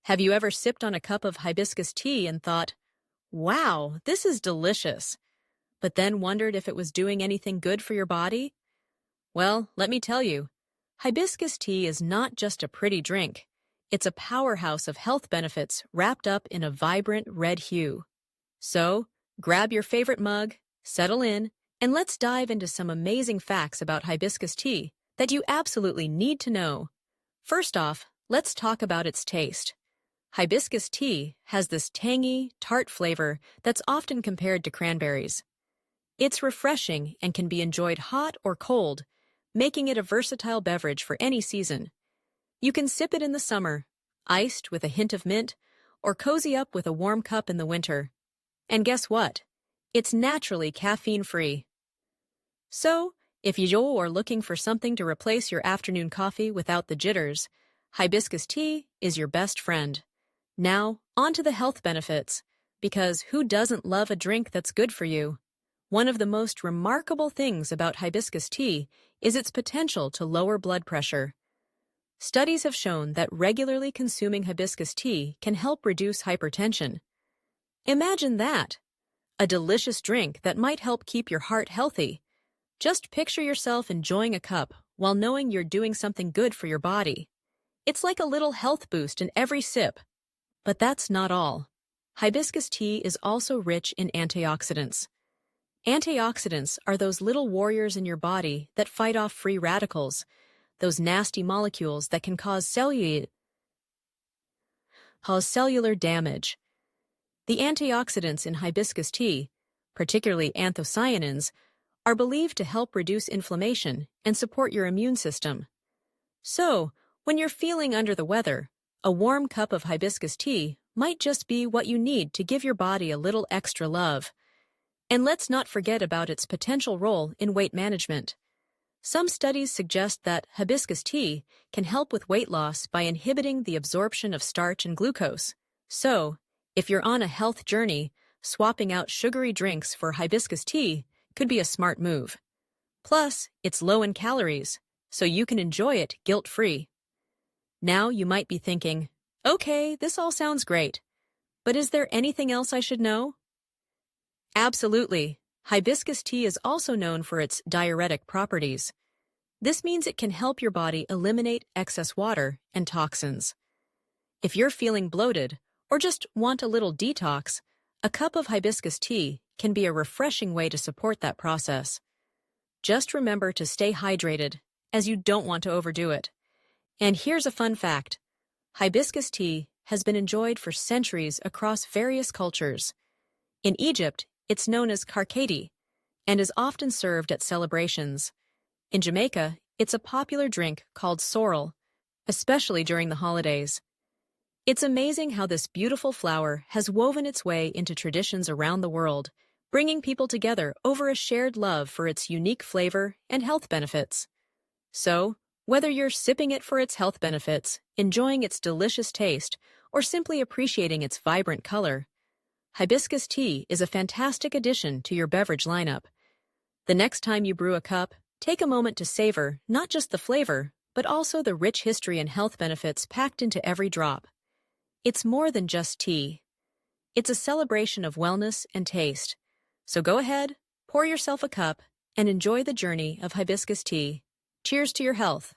Have you ever sipped on a cup of hibiscus tea and thought, wow, this is delicious, but then wondered if it was doing anything good for your body? Well, let me tell you, hibiscus tea is not just a pretty drink. It's a powerhouse of health benefits wrapped up in a vibrant red hue. So, grab your favorite mug, settle in, and let's dive into some amazing facts about hibiscus tea that you absolutely need to know. First off, let's talk about its taste. Hibiscus tea has this tangy, tart flavor that's often compared to cranberries. It's refreshing and can be enjoyed hot or cold, making it a versatile beverage for any season. You can sip it in the summer, iced with a hint of mint, or cozy up with a warm cup in the winter. And guess what? It's naturally caffeine-free. So, if you are looking for something to replace your afternoon coffee without the jitters, hibiscus tea is your best friend. Now, on to the health benefits, because who doesn't love a drink that's good for you? One of the most remarkable things about hibiscus tea is its potential to lower blood pressure. Studies have shown that regularly consuming hibiscus tea can help reduce hypertension. Imagine that! A delicious drink that might help keep your heart healthy. Just picture yourself enjoying a cup while knowing you're doing something good for your body. It's like a little health boost in every sip. But that's not all. Hibiscus tea is also rich in antioxidants. Antioxidants are those little warriors in your body that fight off free radicals, those nasty molecules that can cause cellular damage. The antioxidants in hibiscus tea, particularly anthocyanins, are believed to help reduce inflammation and support your immune system. So, when you're feeling under the weather, a warm cup of hibiscus tea might just be what you need to give your body a little extra love. And let's not forget about its potential role in weight management. Some studies suggest that hibiscus tea can help with weight loss by inhibiting the absorption of starch and glucose. So, if you're on a health journey, swapping out sugary drinks for hibiscus tea could be a smart move. Plus, it's low in calories, so you can enjoy it guilt-free. Now you might be thinking, okay, this all sounds great, but is there anything else I should know? Absolutely. Hibiscus tea is also known for its diuretic properties. This means it can help your body eliminate excess water and toxins. If you're feeling bloated or just want a little detox, a cup of hibiscus tea can be a refreshing way to support that process. Just remember to stay hydrated, as you don't want to overdo it. And here's a fun fact. Hibiscus tea has been enjoyed for centuries across various cultures. In Egypt, it's known as karkadi and is often served at celebrations. In Jamaica, it's a popular drink called sorrel, especially during the holidays. It's amazing how this beautiful flower has woven its way into traditions around the world, bringing people together over a shared love for its unique flavor and health benefits. So, whether you're sipping it for its health benefits, enjoying its delicious taste, or simply appreciating its vibrant color, hibiscus tea is a fantastic addition to your beverage lineup. The next time you brew a cup, take a moment to savor not just the flavor, but also the rich history and health benefits packed into every drop. It's more than just tea. It's a celebration of wellness and taste. So go ahead, pour yourself a cup, and enjoy the journey of hibiscus tea. Cheers to your health.